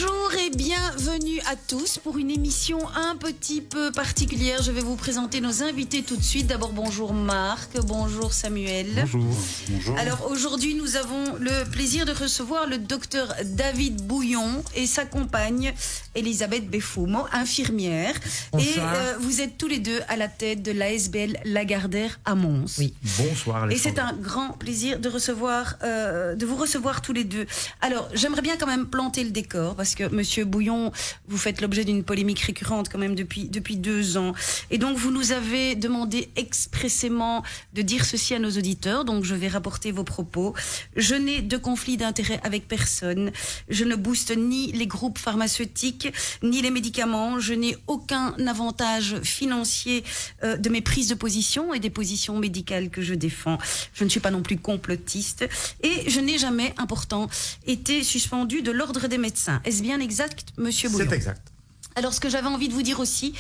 Bonjour et bienvenue à tous pour une émission un petit peu particulière. Je vais vous présenter nos invités tout de suite. D'abord, bonjour Marc, bonjour Samuel. Bonjour. Bonjour. Alors aujourd'hui, nous avons le plaisir de recevoir le docteur David Bouillon et sa compagne Elisabeth Beffumo, infirmière. Bonsoir. Et vous êtes tous les deux à la tête de l'ASBL Lagardère à Mons. Oui. Bonsoir Alexandre. Et c'est un grand plaisir de vous recevoir tous les deux. Alors, j'aimerais bien quand même planter le décor parce que Monsieur Bouillon, vous faites l'objet d'une polémique récurrente quand même depuis 2 ans. Et donc, vous nous avez demandé expressément de dire ceci à nos auditeurs. Donc, je vais rapporter vos propos. Je n'ai de conflit d'intérêt avec personne. Je ne booste ni les groupes pharmaceutiques, ni les médicaments. Je n'ai aucun avantage financier de mes prises de position et des positions médicales que je défends. Je ne suis pas non plus complotiste. Et je n'ai jamais, important, été suspendu de l'ordre des médecins. Est-ce bien exact, Monsieur Bouillon ? C'est exact. Alors, ce que j'avais envie de vous dire aussi,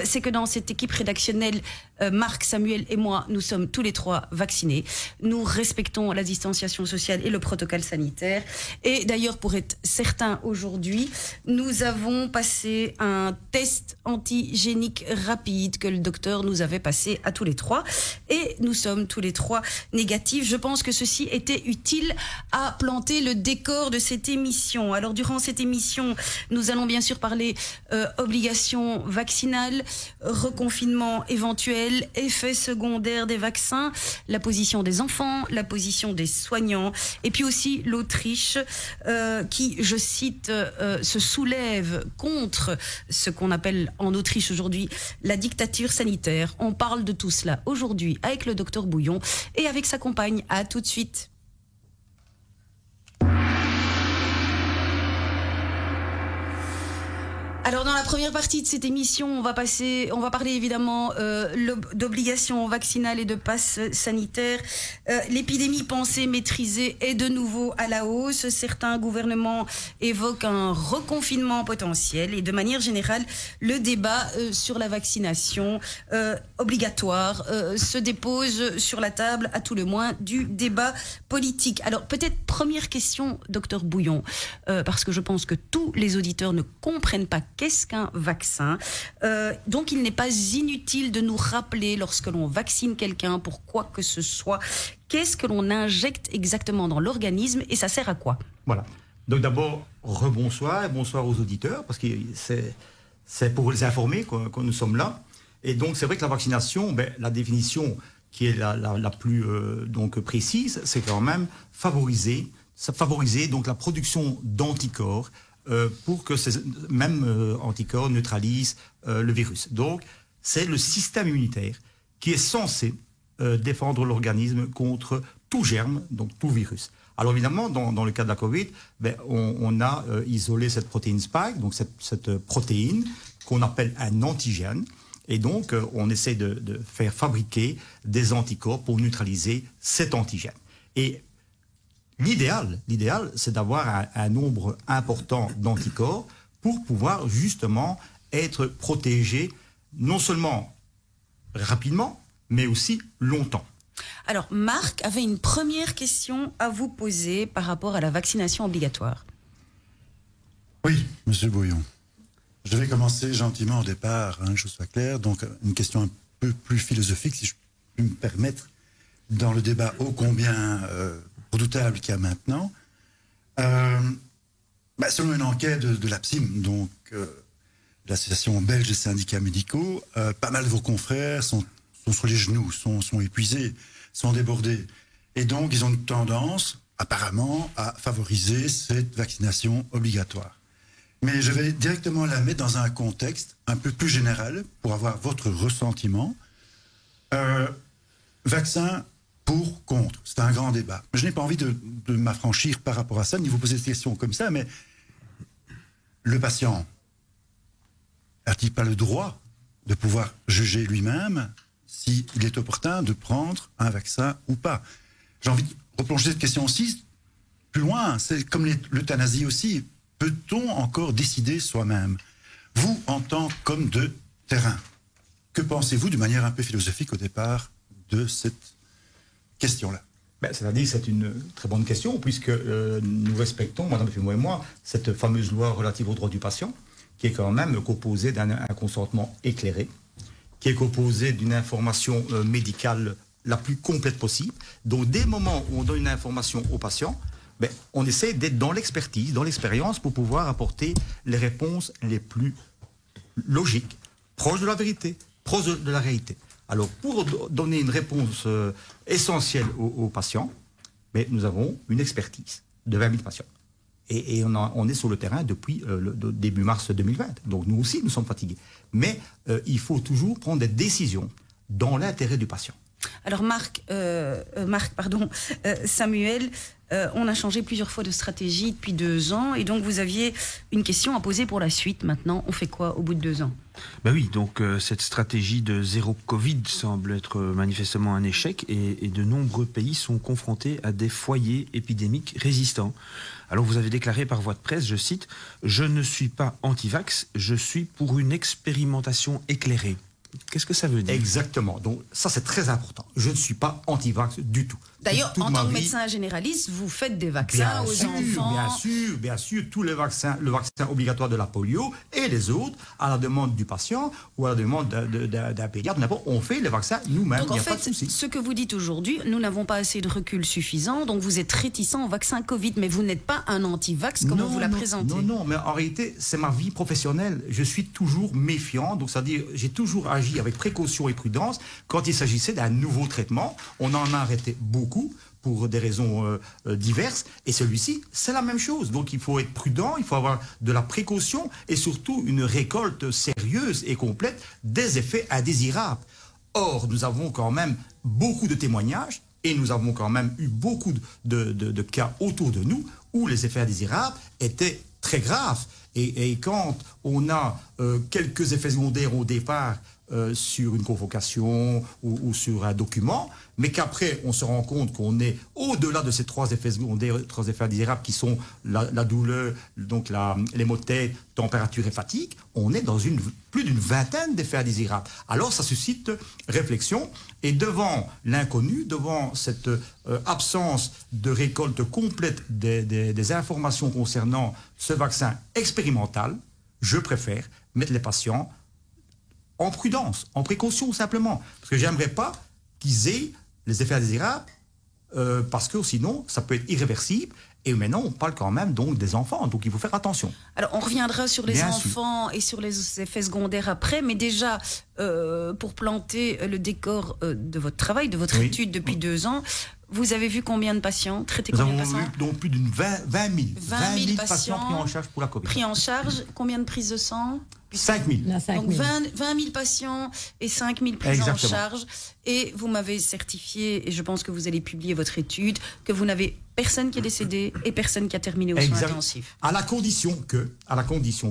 c'est que dans cette équipe rédactionnelle, Marc, Samuel et moi, nous sommes tous les 3 vaccinés. Nous respectons la distanciation sociale et le protocole sanitaire. Et d'ailleurs, pour être certain aujourd'hui, nous avons passé un test antigénique rapide que le docteur nous avait passé à tous les 3. Et nous sommes tous les 3 négatifs. Je pense que ceci était utile à planter le décor de cette émission. Alors, durant cette émission, nous allons bien sûr parler obligation vaccinale, reconfinement éventuel, effets secondaires des vaccins, la position des enfants, la position des soignants, et puis aussi l'Autriche qui, je cite, se soulève contre ce qu'on appelle en Autriche aujourd'hui la dictature sanitaire. On parle de tout cela aujourd'hui avec le docteur Bouillon et avec sa compagne. À tout de suite. Alors dans la première partie de cette émission, on va parler évidemment d'obligations vaccinales et de passe sanitaire. L'épidémie pensée maîtrisée est de nouveau à la hausse. Certains gouvernements évoquent un reconfinement potentiel et de manière générale, le débat sur la vaccination obligatoire se dépose sur la table, à tout le moins, du débat politique. Alors peut-être première question, docteur Bouillon, parce que je pense que tous les auditeurs ne comprennent pas qu'est-ce qu'un vaccin. Donc il n'est pas inutile de nous rappeler lorsque l'on vaccine quelqu'un pour quoi que ce soit, qu'est-ce que l'on injecte exactement dans l'organisme et ça sert à quoi ? Voilà. Donc d'abord, rebonsoir et bonsoir aux auditeurs, parce que c'est pour les informer que nous sommes là. Et donc c'est vrai que la vaccination, la définition qui est la plus donc précise, c'est quand même favoriser donc la production d'anticorps pour que ces mêmes anticorps neutralisent le virus. Donc, c'est le système immunitaire qui est censé défendre l'organisme contre tout germe, donc tout virus. Alors évidemment, dans le cas de la Covid, on a isolé cette protéine spike, donc cette protéine qu'on appelle un antigène, et donc on essaie de faire fabriquer des anticorps pour neutraliser cet antigène. Et L'idéal, c'est d'avoir un nombre important d'anticorps pour pouvoir justement être protégé non seulement rapidement, mais aussi longtemps. Alors, Marc avait une première question à vous poser par rapport à la vaccination obligatoire. Oui, Monsieur Bouillon. Je vais commencer gentiment au départ, que je sois clair. Donc, une question un peu plus philosophique, si je peux me permettre, dans le débat ô combien redoutable qu'il y a maintenant. Selon une enquête de l'APSIM, donc l'association belge des syndicats médicaux, pas mal de vos confrères sont sur les genoux, sont épuisés, sont débordés. Et donc, ils ont une tendance, apparemment, à favoriser cette vaccination obligatoire. Mais je vais directement la mettre dans un contexte un peu plus général pour avoir votre ressentiment. Vaccin pour, contre. C'est un grand débat. Je n'ai pas envie de m'affranchir par rapport à ça, ni vous poser des questions comme ça, mais le patient a-t-il pas le droit de pouvoir juger lui-même s'il est opportun de prendre un vaccin ou pas? J'ai envie de replonger cette question aussi plus loin. C'est comme l'euthanasie aussi. Peut-on encore décider soi-même? Vous, en tant qu'homme de terrain, que pensez-vous de manière un peu philosophique au départ de cette question-là? C'est-à-dire, c'est une très bonne question, puisque nous respectons, Madame Fumon et moi, cette fameuse loi relative aux droits du patient, qui est quand même composée d'un consentement éclairé, qui est composée d'une information médicale la plus complète possible. Donc, dès le moment où on donne une information au patient, on essaie d'être dans l'expertise, dans l'expérience, pour pouvoir apporter les réponses les plus logiques, proches de la vérité, proches de la réalité. Alors, pour donner une réponse essentielle aux patients, nous avons une expertise de 20 000 patients. Et on est sur le terrain depuis le début mars 2020. Donc, nous aussi, nous sommes fatigués. Mais il faut toujours prendre des décisions dans l'intérêt du patient. Alors, Samuel, on a changé plusieurs fois de stratégie depuis 2 ans. Et donc, vous aviez une question à poser pour la suite. Maintenant, on fait quoi au bout de 2 ans ? Oui, donc cette stratégie de zéro Covid semble être manifestement un échec et de nombreux pays sont confrontés à des foyers épidémiques résistants. Alors vous avez déclaré par voie de presse, je cite, « Je ne suis pas anti-vax, je suis pour une expérimentation éclairée ». Qu'est-ce que ça veut dire ? Exactement. Donc ça, c'est très important. Je ne suis pas anti-vax du tout. D'ailleurs, en tant que médecin généraliste, vous faites des vaccins aux enfants. Bien sûr, tous les vaccins, le vaccin obligatoire de la polio et les autres, à la demande du patient ou à la demande d'un pédiatre, on fait les vaccins nous-mêmes. Donc en fait, ce que vous dites aujourd'hui, nous n'avons pas assez de recul suffisant, donc vous êtes réticent au vaccin Covid, mais vous n'êtes pas un anti-vax comme on vous l'a présenté. Non, mais en réalité, c'est ma vie professionnelle. Je suis toujours méfiant, donc c'est-à-dire j'ai toujours agi avec précaution et prudence quand il s'agissait d'un nouveau traitement. On en a arrêté beaucoup pour des raisons diverses, et celui-ci, c'est la même chose. Donc il faut être prudent, il faut avoir de la précaution et surtout une récolte sérieuse et complète des effets indésirables. Or, nous avons quand même beaucoup de témoignages et nous avons quand même eu beaucoup de cas autour de nous où les effets indésirables étaient très graves. Et quand on a quelques effets secondaires au départ sur une convocation ou sur un document, mais qu'après on se rend compte qu'on est au-delà de ces 3 effets secondaires, 3 effets indésirables qui sont la douleur, donc les maux de tête, température et fatigue, on est dans plus d'une vingtaine d'effets indésirables. Alors ça suscite réflexion, et devant l'inconnu, devant cette absence de récolte complète des informations concernant ce vaccin expérimental, je préfère mettre les patients en prudence, en précaution simplement. Parce que j'aimerais pas qu'ils aient les effets indésirables, parce que sinon, ça peut être irréversible. Et maintenant, on parle quand même donc des enfants, donc il faut faire attention. Alors, on reviendra sur les enfants et sur les effets secondaires après, mais déjà, pour planter le décor de votre travail, de votre étude depuis 2 ans, vous avez vu combien de patients, traité combien de patients ? Nous avons vu donc plus d'une 20 000 patients pris en charge pour la Covid. Pris en charge, combien de prises de sang ? 5 000. Donc 20 000 patients et 5 000 prises en charge. Et vous m'avez certifié, et je pense que vous allez publier votre étude, que vous n'avez personne qui est décédé et personne qui a terminé aux soins intensifs. À la condition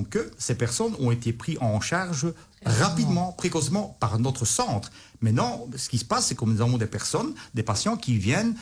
que ces personnes ont été prises en charge rapidement, précocement par notre centre. Maintenant, ce qui se passe, c'est que nous avons des patients qui viennent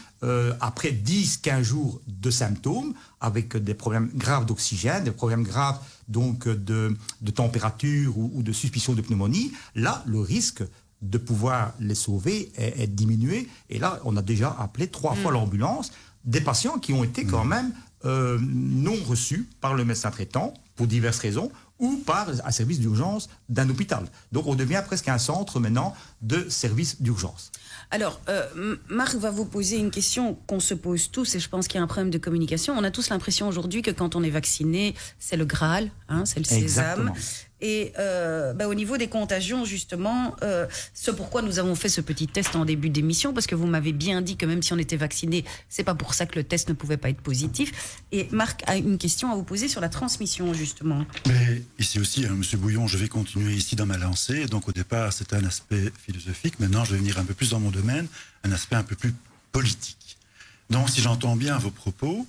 après 10-15 jours de symptômes, avec des problèmes graves d'oxygène, des problèmes graves donc de température ou de suspicion de pneumonie. Là, le risque de pouvoir les sauver est diminué. Et là, on a déjà appelé 3 fois l'ambulance, des patients qui ont été quand même non reçus par le médecin traitant pour diverses raisons, ou par un service d'urgence d'un hôpital. Donc on devient presque un centre maintenant de services d'urgence. Alors, Marc va vous poser une question qu'on se pose tous, et je pense qu'il y a un problème de communication. On a tous l'impression aujourd'hui que quand on est vacciné, c'est le Graal, c'est le sésame. Exactement. Et au niveau des contagions, justement, c'est pourquoi nous avons fait ce petit test en début d'émission, parce que vous m'avez bien dit que même si on était vacciné, c'est pas pour ça que le test ne pouvait pas être positif. Et Marc a une question à vous poser sur la transmission, justement. Mais ici aussi, Monsieur Bouillon, je vais continuer ici dans ma lancée. Donc au départ, c'était un aspect philosophique. Maintenant, je vais venir un peu plus dans mon domaine, un aspect un peu plus politique. Donc, si j'entends bien vos propos,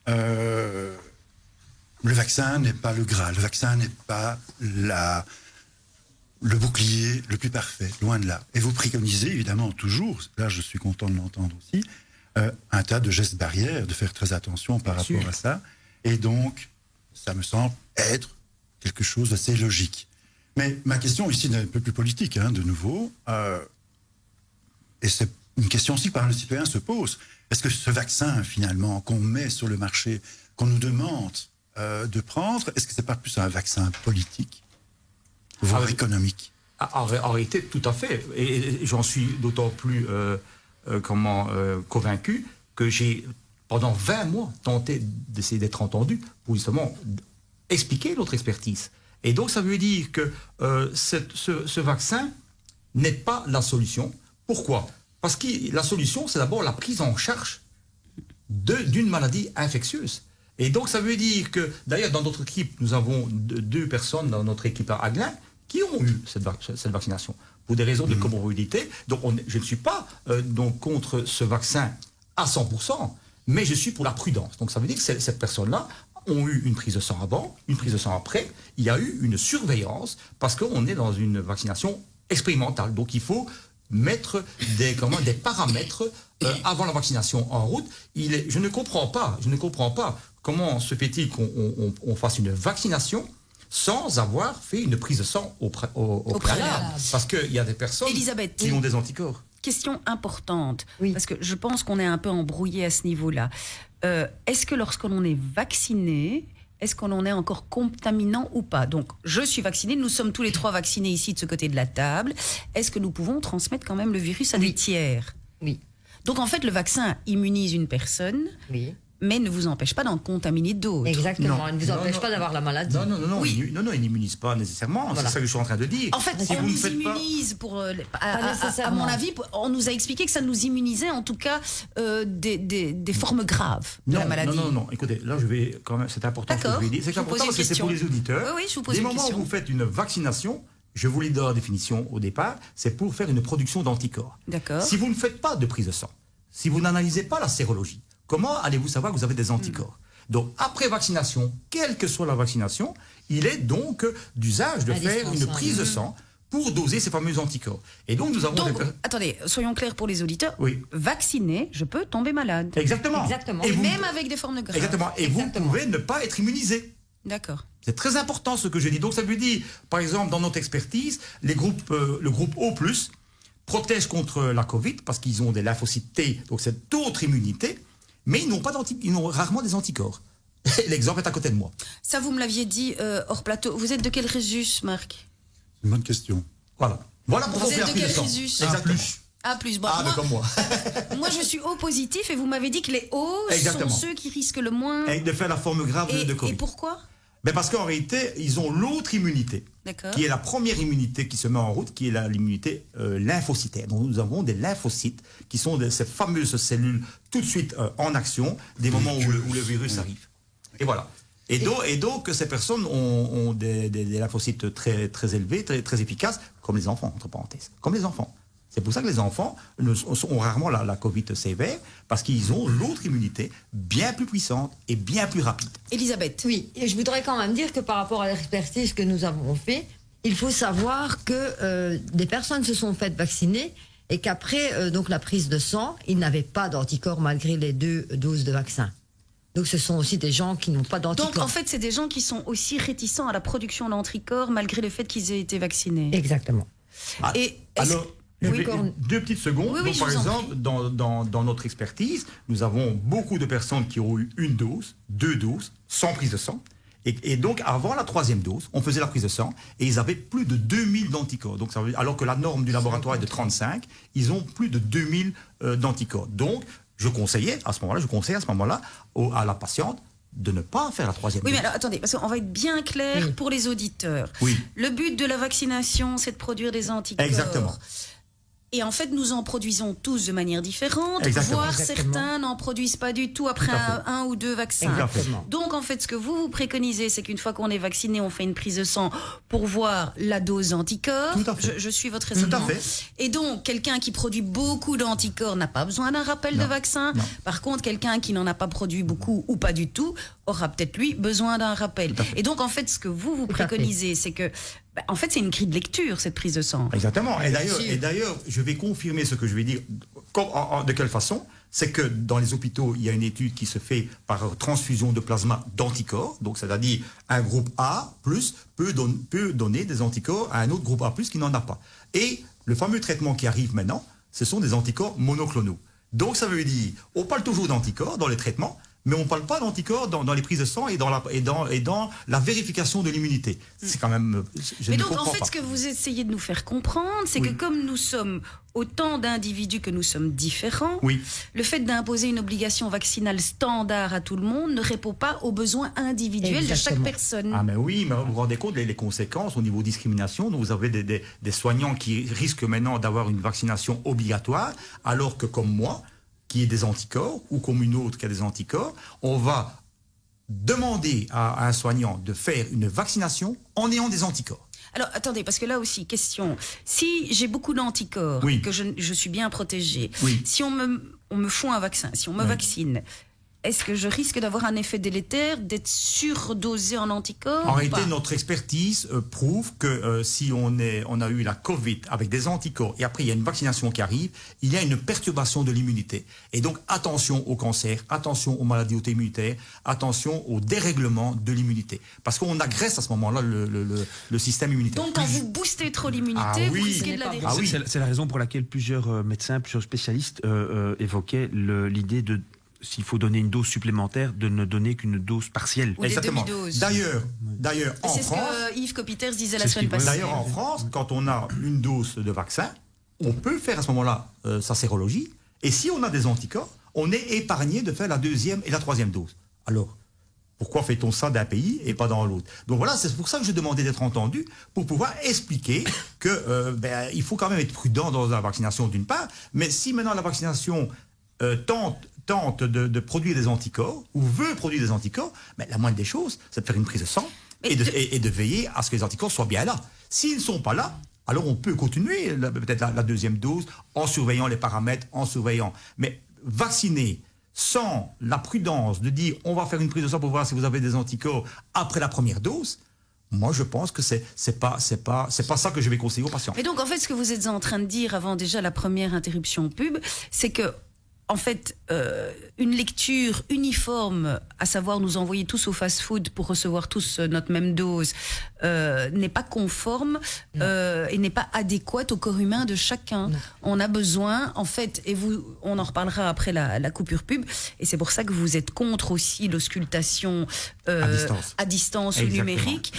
le vaccin n'est pas le Graal, le vaccin n'est pas le bouclier le plus parfait, loin de là. Et vous préconisez évidemment toujours, là je suis content de l'entendre aussi, un tas de gestes barrières, de faire très attention par rapport à ça. Et donc, ça me semble être quelque chose d'assez logique. Mais ma question ici est un peu plus politique, de nouveau, et c'est une question aussi que le citoyen se pose. Est-ce que ce vaccin, finalement, qu'on met sur le marché, qu'on nous demande de prendre, est-ce que c'est pas plus un vaccin politique, voire économique? En réalité, tout à fait. Et j'en suis d'autant plus convaincu que j'ai, pendant 20 mois, tenté d'essayer d'être entendu pour justement expliquer notre expertise. Et donc, ça veut dire que ce vaccin n'est pas la solution. Pourquoi? Parce que la solution, c'est d'abord la prise en charge d'une maladie infectieuse. Et donc, ça veut dire que, d'ailleurs, dans notre équipe, nous avons 2 personnes dans notre équipe à Aglin qui ont eu cette vaccination pour des raisons de comorbidité. Donc, je ne suis pas donc contre ce vaccin à 100%, mais je suis pour la prudence. Donc, ça veut dire que ces personnes-là ont eu une prise de sang avant, une prise de sang après. Il y a eu une surveillance parce qu'on est dans une vaccination expérimentale. Donc, il faut mettre des paramètres avant la vaccination en route. Je ne comprends pas comment se fait-il qu'on fasse une vaccination sans avoir fait une prise de sang au préalable. Parce qu'il y a des personnes qui ont des anticorps. Question importante, Oui. parce que je pense qu'on est un peu embrouillé à ce niveau-là. Est-ce que lorsqu'on est vacciné, est-ce qu'on en est encore contaminant ou pas? Donc, je suis vacciné, nous sommes tous les 3 vaccinés ici de ce côté de la table. Est-ce que nous pouvons transmettre quand même le virus à des tiers? Oui. Donc, en fait, le vaccin immunise une personne, Oui. mais ne vous empêche pas d'en contaminer d'autres. Exactement. Non. Il ne vous empêche pas d'avoir la maladie. Non, Oui. il n'immunise pas nécessairement. Voilà. C'est ça que je suis en train de dire. En fait, Si on vous ne nous faites pas- immunise pour, à nécessairement. mon avis, on nous a expliqué que ça nous immunisait en tout cas des formes graves de la maladie. Non. Écoutez, là, je vais quand même. C'est important ce que je vais dire. C'est Je vous important pose parce une que c'est pour les auditeurs. Oui, je vous pose Des une moments question. où vous faites une vaccination, je vous l'ai donné la définition au départ, c'est pour faire une production d'anticorps. D'accord. Si vous ne faites pas de prise de sang, si vous n'analysez pas la sérologie, comment allez-vous savoir que vous avez des anticorps? Donc, après vaccination, quelle que soit la vaccination, il est donc d'usage de faire une Indispensable. prise de sang pour doser ces fameux anticorps. Et donc, nous avons Donc, attendez, soyons clairs pour les auditeurs. Oui. Vacciné, je peux tomber malade. Exactement. Exactement. Et Et vous- même avec des formes graves. Exactement. Et Exactement. vous pouvez ne pas être immunisé. D'accord. C'est très important ce que je dis. Donc ça veut dire, par exemple, dans notre expertise, le groupe O+, protège contre la Covid parce qu'ils ont des lymphocytes T, donc cette autre immunité, mais ils n'ont rarement des anticorps. L'exemple est à côté de moi. Ça, vous me l'aviez dit hors plateau. Vous êtes de quel résus, Marc? C'est une bonne question. Voilà. Voilà pourquoi Vous on fait êtes la de prise quel sang. résus? Exactement. A+. Bon, Ah, mais comme moi. moi, je suis O positif et vous m'avez dit que les O Exactement. sont ceux qui risquent le moins. Et de faire la forme grave de Et Covid. pourquoi? Mais parce qu'en réalité, ils ont l'autre immunité, D'accord. qui est la première immunité qui se met en route, qui est l'immunité lymphocytaire. Donc nous avons des lymphocytes, qui sont ces fameuses cellules tout de suite en action, des moments où le virus arrive. Et voilà. Et donc ces personnes ont des lymphocytes très, très élevés, très, très efficaces, comme les enfants, entre parenthèses. Comme les enfants. C'est pour ça que les enfants ont rarement la Covid sévère, parce qu'ils ont l'autre immunité bien plus puissante et bien plus rapide. Elisabeth. Oui, et je voudrais quand même dire que par rapport à l'expertise que nous avons fait, il faut savoir que des personnes se sont faites vacciner et qu'après donc la prise de sang, ils n'avaient pas d'anticorps malgré les 2 doses de vaccin. Donc ce sont aussi des gens qui n'ont pas d'anticorps. Donc, en fait, c'est des gens qui sont aussi réticents à la production d'anticorps malgré le fait qu'ils aient été vaccinés. Exactement. Ah, Et alors, je Oui, vais- Corne. 2 petites secondes. Oui, oui, Donc, je par vous en exemple, dans notre expertise, nous avons beaucoup de personnes qui ont eu 1 dose, 2 doses, sans prise de sang. Et donc, avant la 3e dose, on faisait la prise de sang et ils avaient plus de 2000 d'anticorps. Donc, ça veut dire, alors que la norme du laboratoire est de 35, ils ont plus de 2000 d'anticorps. Donc, je conseillais à ce moment-là à la patiente de ne pas faire la 3e Oui, dose. mais alors attendez, parce qu'on va être bien clair Oui. pour les auditeurs. Oui. Le but de la vaccination, c'est de produire des anticorps. Exactement. Et en fait, nous en produisons tous de manière différente, Exactement. voire Exactement. certains n'en produisent pas du tout après Tout à fait. un ou 2 vaccins. Exactement. Donc, en fait, ce que vous préconisez, c'est qu'une fois qu'on est vacciné, on fait une prise de sang pour voir la dose d'anticorps. Tout à fait. Je suis votre Tout raisonnement. à fait. Et donc, quelqu'un qui produit beaucoup d'anticorps n'a pas besoin d'un rappel de Non. vaccin. Non. Par contre, quelqu'un qui n'en a pas produit beaucoup ou pas du tout aura peut-être, lui, besoin d'un rappel. Tout à fait. Et donc, en fait, ce que vous Tout à fait. préconisez, c'est que, en fait, c'est une grille de lecture, cette prise de sang. Exactement. Et sûr. d'ailleurs, je vais confirmer ce que je vais dire. De quelle façon? C'est que dans les hôpitaux, il y a une étude qui se fait par transfusion de plasma d'anticorps. Donc, c'est-à-dire un groupe A+ peut donner des anticorps à un autre groupe A+ qui n'en a pas. Et le fameux traitement qui arrive maintenant, ce sont des anticorps monoclonaux. Donc ça veut dire, on parle toujours d'anticorps dans les traitements, mais on ne parle pas d'anticorps dans les prises de sang et dans la vérification de l'immunité. C'est quand même... Je Mais ne donc, en comprends fait, pas. ce que vous essayez de nous faire comprendre, c'est Oui. que comme nous sommes autant d'individus que nous sommes différents, Oui. le fait d'imposer une obligation vaccinale standard à tout le monde ne répond pas aux besoins individuels de chaque Exactement. personne. Ah mais oui, mais vous vous rendez compte les conséquences au niveau discrimination. Donc vous avez des soignants qui risquent maintenant d'avoir une vaccination obligatoire, alors que comme moi, qui ai des anticorps, ou comme une autre qui a des anticorps, on va demander à un soignant de faire une vaccination en ayant des anticorps. Alors, attendez, parce que là aussi, question. Si j'ai beaucoup d'anticorps, Oui. que je suis bien protégée, Oui. si on me fout un vaccin, si on me Oui. vaccine, est-ce que je risque d'avoir un effet délétère, d'être surdosé en anticorps En ou réalité, pas notre expertise prouve que si on a eu la Covid avec des anticorps et après il y a une vaccination qui arrive, il y a une perturbation de l'immunité. Et donc attention au cancer, attention aux maladies auto-immunitaires, attention au dérèglement de l'immunité. Parce qu'on agresse à ce moment-là le système immunitaire. Donc, quand vous boostez trop l'immunité, Ah vous oui. risquez de la Ah dérive. oui. C'est la raison pour laquelle plusieurs médecins, plusieurs spécialistes évoquaient l'idée de, s'il faut donner une dose supplémentaire, de ne donner qu'une dose partielle. Ou des Exactement. demi-doses. D'ailleurs, en C'est ce France, que Yves Copiters disait la C'est ce semaine qu'il- passée. d'ailleurs en France, quand on a une dose de vaccin, on peut faire à ce moment-là sa sérologie. Et si on a des anticorps, on est épargné de faire la deuxième et la troisième dose. Alors, pourquoi fait-on ça d'un pays et pas dans l'autre? Donc voilà, c'est pour ça que je demandais d'être entendu, pour pouvoir expliquer que il faut quand même être prudent dans la vaccination d'une part, mais si maintenant la vaccination tente de produire des anticorps, ou veut produire des anticorps, la moindre des choses, c'est de faire une prise de sang Mais et de veiller à ce que les anticorps soient bien là. S'ils ne sont pas là, alors on peut continuer peut-être la deuxième dose en surveillant les paramètres, en surveillant. Mais vacciner sans la prudence de dire on va faire une prise de sang pour voir si vous avez des anticorps après la première dose, moi je pense que c'est pas ça que je vais conseiller aux patients. Mais donc, en fait, ce que vous êtes en train de dire avant déjà la première interruption pub, c'est que, en fait, une lecture uniforme, à savoir nous envoyer tous au fast-food pour recevoir tous notre même dose, n'est pas conforme et n'est pas adéquate au corps humain de chacun. Non. On a besoin, en fait, et on en reparlera après la coupure pub, et c'est pour ça que vous êtes contre aussi l'auscultation À distance. ou Exactement. numérique.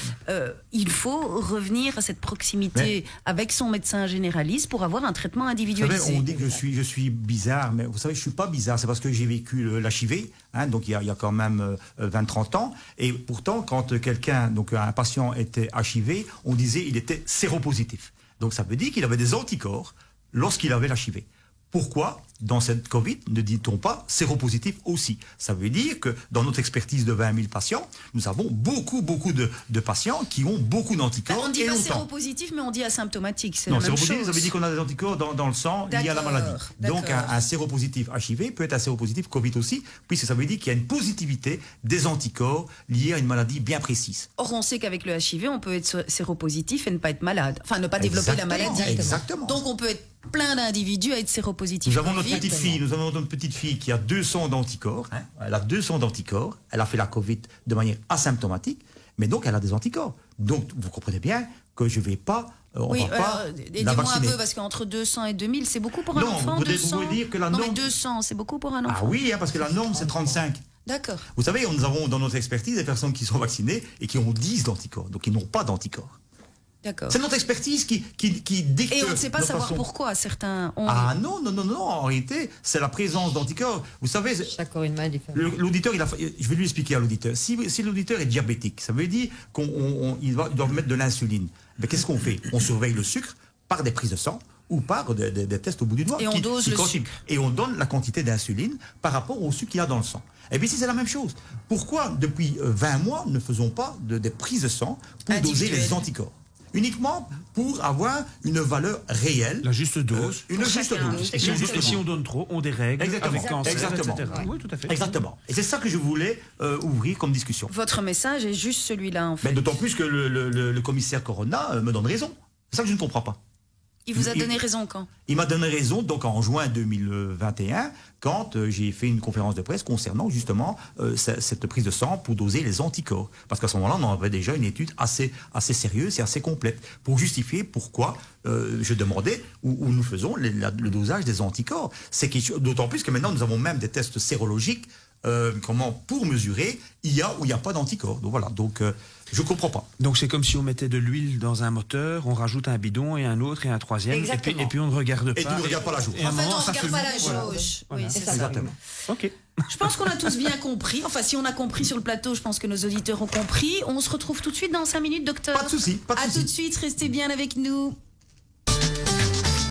Il faut revenir à cette proximité avec son médecin généraliste pour avoir un traitement Vous individualisé. savez, on dit que je suis bizarre, mais vous savez, je suis pas bizarre. C'est parce que j'ai vécu l'HIV, donc il y a quand même 20-30 ans. Et pourtant, quand un patient était HIV, on disait il était séropositif. Donc ça veut dire qu'il avait des anticorps lorsqu'il avait l'HIV. Pourquoi, dans cette Covid, ne dit-on pas séropositif aussi? Ça veut dire que dans notre expertise de 20 000 patients, nous avons beaucoup de patients qui ont beaucoup d'anticorps. On ne dit et pas longtemps. séropositif, mais on dit asymptomatique. C'est Non, la même séropositif, ça chose. veut dire qu'on a des anticorps dans le sang liés à la D'accord, maladie. Donc d'accord. un séropositif HIV peut être un séropositif Covid aussi, puisque ça veut dire qu'il y a une positivité des anticorps liés à une maladie bien précise. Or, on sait qu'avec le HIV, on peut être séropositif et ne pas être malade. Enfin, ne pas développer la Exactement, maladie. exactement. Donc, on peut être plein d'individus à être séropositifs. Nous avons notre Covid. petite fille qui a 200 d'anticorps. Elle a 200 d'anticorps. Elle a fait la Covid de manière asymptomatique, mais donc elle a des anticorps. Donc vous comprenez bien que je vais pas, on Oui, va pas la aidez-moi un vacciner. peu, parce qu'entre 200 et 2000, c'est beaucoup pour un Non, enfant, vous 200. pouvez dire que la Non, mais norme- 200, c'est beaucoup pour un enfant. Ah oui, parce que la norme c'est 35. D'accord. Vous savez, nous avons dans notre expertise des personnes qui sont vaccinées et qui ont 10 d'anticorps, donc ils n'ont pas d'anticorps. D'accord. C'est notre expertise qui dicte. Et on ne sait pas notre savoir façon. pourquoi certains ont. Ah non, en réalité, c'est la présence d'anticorps. Vous savez, Chaque corps humain est différent. l'auditeur, je vais lui expliquer à l'auditeur. Si l'auditeur est diabétique, ça veut dire qu'il doit mettre de l'insuline. Mais qu'est-ce qu'on fait? On surveille le sucre par des prises de sang ou par des tests au bout du doigt. Et on dose le quantifient. sucre. Et on donne la quantité d'insuline par rapport au sucre qu'il y a dans le sang. Et bien ici, c'est la même chose. Pourquoi, depuis 20 mois, ne faisons pas des prises de sang pour doser Individuelles. les anticorps? Uniquement pour avoir une valeur réelle. La juste dose. Une juste chacun. dose. Et si on donne trop, on dérègle Exactement. avec cancer, Exactement. etc. Oui, tout à fait. Exactement. Et c'est ça que je voulais ouvrir comme discussion. Votre message est juste celui-là, en fait. Mais d'autant plus que le commissaire Corona me donne raison. C'est ça que je ne comprends pas. Il vous a donné raison quand? Il m'a donné raison donc en juin 2021 quand j'ai fait une conférence de presse concernant justement cette prise de sang pour doser les anticorps. Parce qu'à ce moment-là, on en avait déjà une étude assez sérieuse et assez complète pour justifier pourquoi je demandais où nous faisons le dosage des anticorps. D'autant plus que maintenant, nous avons même des tests sérologiques pour mesurer il y a ou il n'y a pas d'anticorps. Donc voilà, je comprends pas. Donc c'est comme si on mettait de l'huile dans un moteur, on rajoute un bidon et un autre et un troisième, et puis on ne regarde pas. Et tu ne regardes pas la jauge. En fait, on ne regarde pas la jauge. Voilà. Oui, c'est ça. Exactement. Ok. Je pense qu'on a tous bien compris. Enfin, si on a compris sur le plateau, je pense que nos auditeurs ont compris. On se retrouve tout de suite dans 5 minutes, docteur. Pas de souci, pas de À souci. tout de suite, restez bien avec nous.